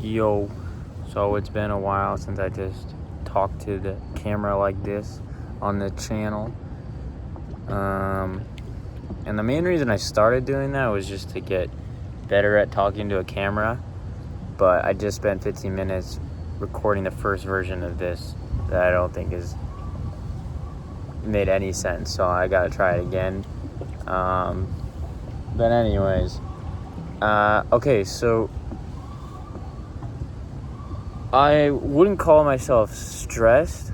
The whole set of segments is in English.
Yo, so it's been a while since I just talked to the camera like this on the channel. And the main reason I started doing that was just to get better at talking to a camera. But I just spent 15 minutes recording the first version of this that I don't think has made any sense. So I gotta try it again. But anyways, okay, so I wouldn't call myself stressed,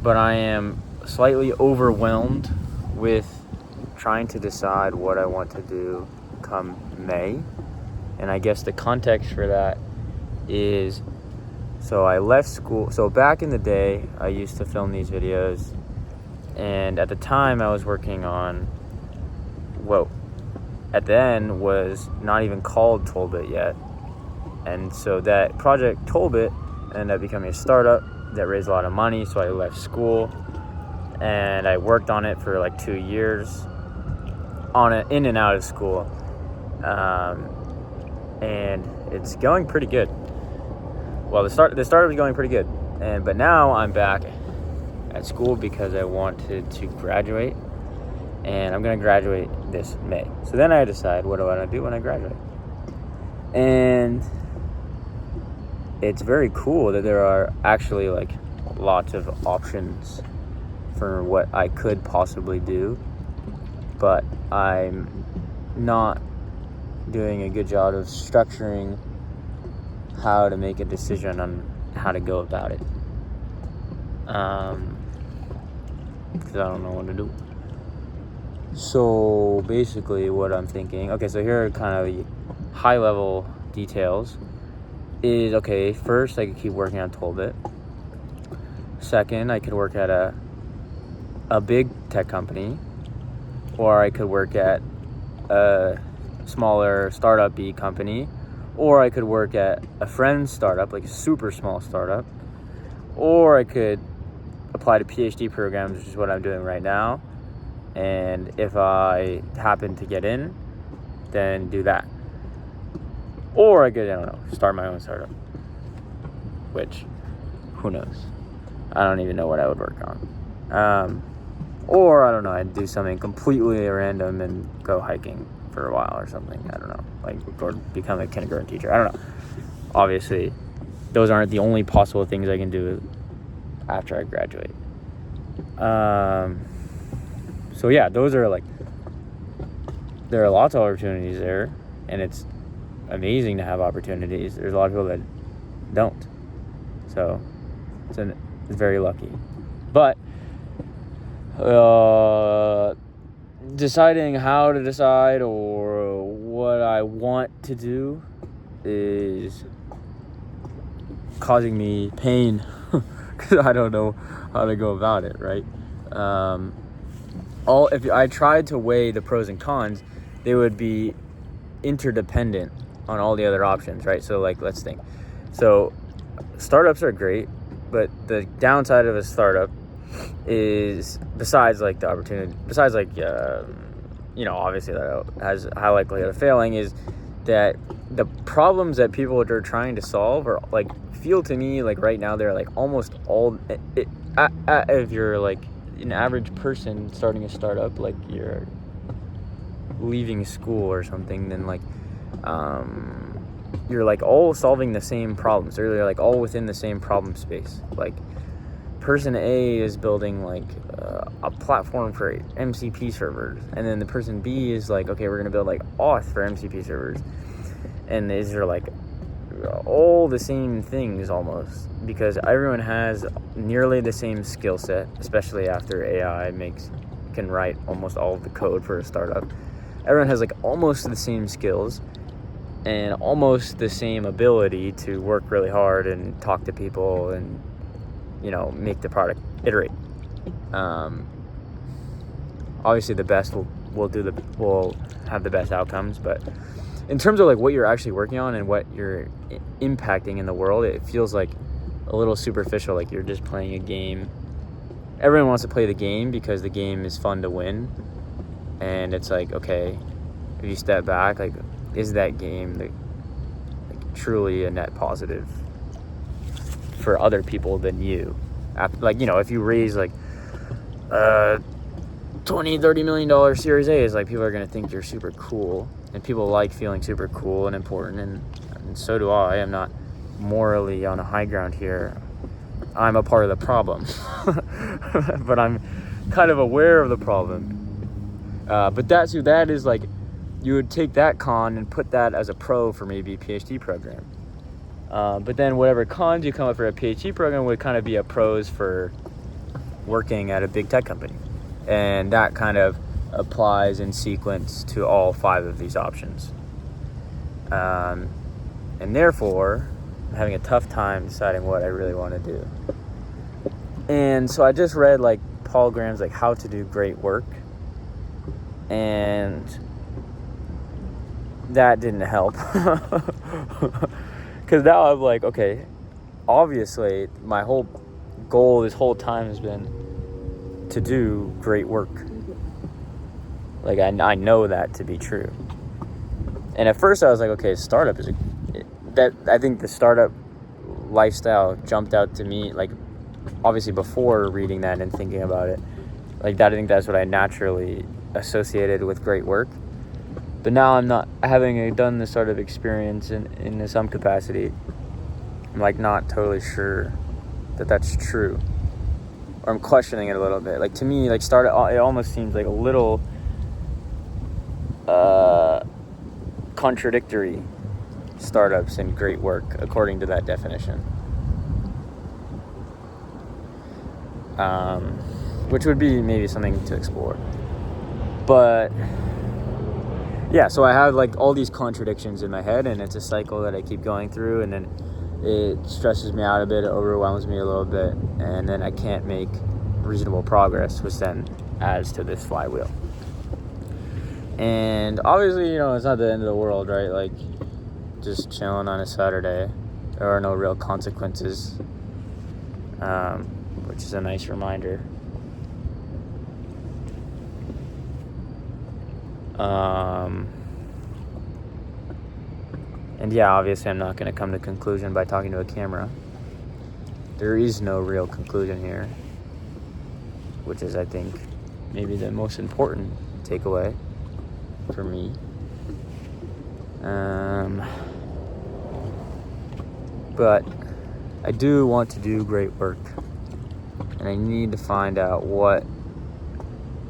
but I am slightly overwhelmed with trying to decide what I want to do come May. And I guess the context for that is, so I left school. So back in the day, I used to film these videos, and at the time I was working on, at the end was not even called Tollbit yet. And so that project Tollbit ended up becoming a startup that raised a lot of money. So I left school and I worked on it for like 2 years on it, in and out of school. And it's going pretty good. Well, the startup was going pretty good. But now I'm back at school because I wanted to graduate, and I'm going to graduate this May. So then I decide, what do I want to do when I graduate? And it's very cool that there are actually like lots of options for what I could possibly do, but I'm not doing a good job of structuring how to make a decision on how to go about it, because I don't know what to do. So basically what I'm thinking, okay, so here are kind of the high level details. Is, okay, first I could keep working on Tollbit. Second, I could work at a big tech company, or I could work at a smaller startup-y company, or I could work at a friend's startup, like a super small startup, or I could apply to PhD programs, which is what I'm doing right now, and if I happen to get in, then do that. Or I could, I don't know, start my own startup, which, who knows? I don't even know what I would work on. Or, I don't know, I'd do something completely random and go hiking for a while or something. I don't know, like, or become a kindergarten teacher. I don't know. Obviously, those aren't the only possible things I can do after I graduate. So yeah, those are like, there are lots of opportunities there, and it's amazing to have opportunities. There's a lot of people that don't, so it's very lucky. But deciding how to decide or what I want to do is causing me pain because I don't know how to go about it, right? If I tried to weigh the pros and cons, they would be interdependent on all the other options, right? So like, let's think. So startups are great, but the downside of a startup is, besides like the opportunity, besides like, obviously that has a high likelihood of failing, is that the problems that people are trying to solve are like, feel to me like right now they're like almost all, if you're like an average person starting a startup, like you're leaving school or something, then like you're like all solving the same problems, or you're like all within the same problem space. Like person A is building like a platform for MCP servers, and then the person B is like, okay, we're gonna build like auth for MCP servers, and these are like all the same things almost, because everyone has nearly the same skill set, especially after AI can write almost all of the code for a startup. Everyone has like almost the same skills and almost the same ability to work really hard and talk to people and, make the product iterate. Obviously the best will have the best outcomes, but in terms of like what you're actually working on and what you're impacting in the world, it feels like a little superficial, like you're just playing a game. Everyone wants to play the game because the game is fun to win, and it's like, okay, if you step back, like, is that game truly a net positive for other people than you. Like, you know, if you raise like $20-30 million Series A, is like people are going to think you're super cool, and people like feeling super cool and important, and so do I. I'm not morally on a high ground here. I'm a part of the problem, but I'm kind of aware of the problem. But that is like, you would take that con and put that as a pro for maybe a PhD program. But then whatever cons you come up for a PhD program would kind of be a pros for working at a big tech company. And that kind of applies in sequence to all 5 of these options. And therefore, I'm having a tough time deciding what I really want to do. And so I just read like Paul Graham's like How to Do Great Work. And that didn't help. Because now I'm like, okay, obviously my whole goal this whole time has been to do great work. Like I know that to be true. And at first I was like, okay, startup is I think the startup lifestyle jumped out to me, like obviously before reading that and thinking about it, like that. I think that's what I naturally associated with great work. But now I'm not, having done this sort of experience in some capacity, I'm like not totally sure that that's true. Or I'm questioning it a little bit. Like to me, like startup, it almost seems like a little contradictory, startups and great work, according to that definition. Which would be maybe something to explore. But yeah, so I have like all these contradictions in my head, and it's a cycle that I keep going through, and then it stresses me out a bit, it overwhelms me a little bit, and then I can't make reasonable progress, which then adds to this flywheel. And obviously, you know, it's not the end of the world, right? Like, just chilling on a Saturday. There are no real consequences, which is a nice reminder. And yeah, obviously I'm not going to come to a conclusion by talking to a camera. There is no real conclusion here, which is, I think, maybe the most important takeaway for me. But I do want to do great work, and I need to find out what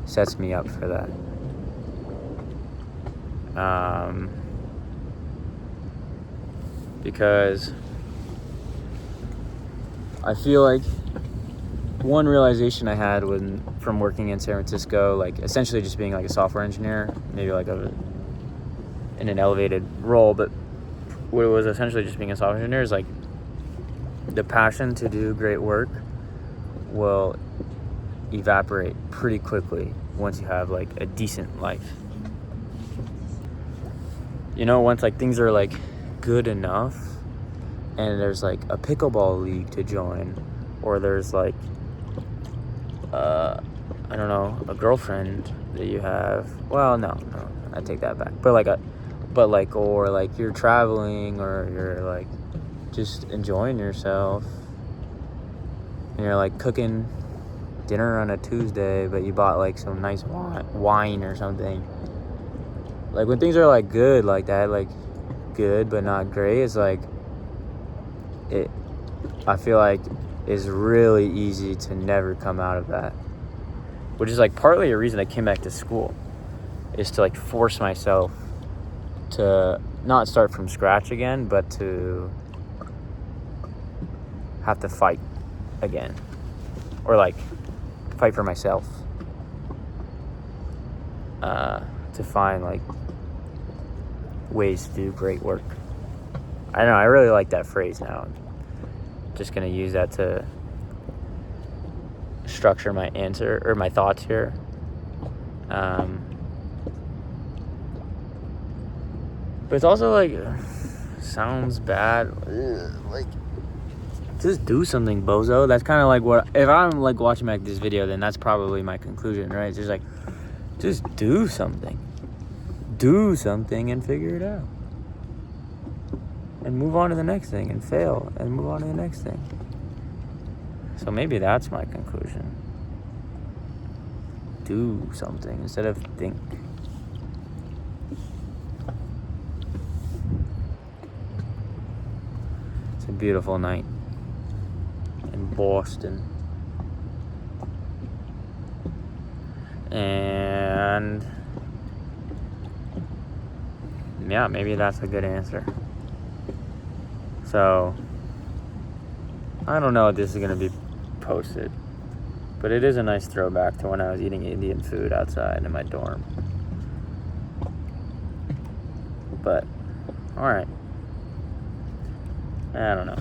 sets me up for that. Because I feel like one realization I had from working in San Francisco, like essentially just being like a software engineer, maybe like in an elevated role, but what it was essentially just being a software engineer is like the passion to do great work will evaporate pretty quickly once you have like a decent life. You know, once like things are like good enough, and there's like a pickleball league to join, or there's like I don't know, a girlfriend that you have. Well, no, I take that back. Or like you're traveling, or you're like just enjoying yourself, and you're like cooking dinner on a Tuesday, but you bought like some nice wine or something. Like when things are like good like that, like good but not great, it's like I feel like it's really easy to never come out of that, which is like partly a reason I came back to school, is to like force myself to not start from scratch again, but to have to fight again, or like fight for myself, to find like ways to do great work. I don't know, I really like that phrase now. I'm just gonna use that to structure my answer or my thoughts here. But it's also like sounds bad. Like, just do something, bozo. That's kind of like what, if I'm like watching back this video, then that's probably my conclusion, right? It's just like, just do something. Do something and figure it out. and move on to the next thing, and fail and move on to the next thing. So maybe that's my conclusion. Do something instead of think. It's a beautiful night in Boston. And yeah, maybe that's a good answer. So I don't know if this is going to be posted, but it is a nice throwback to when I was eating Indian food outside in my dorm. But, alright. I don't know.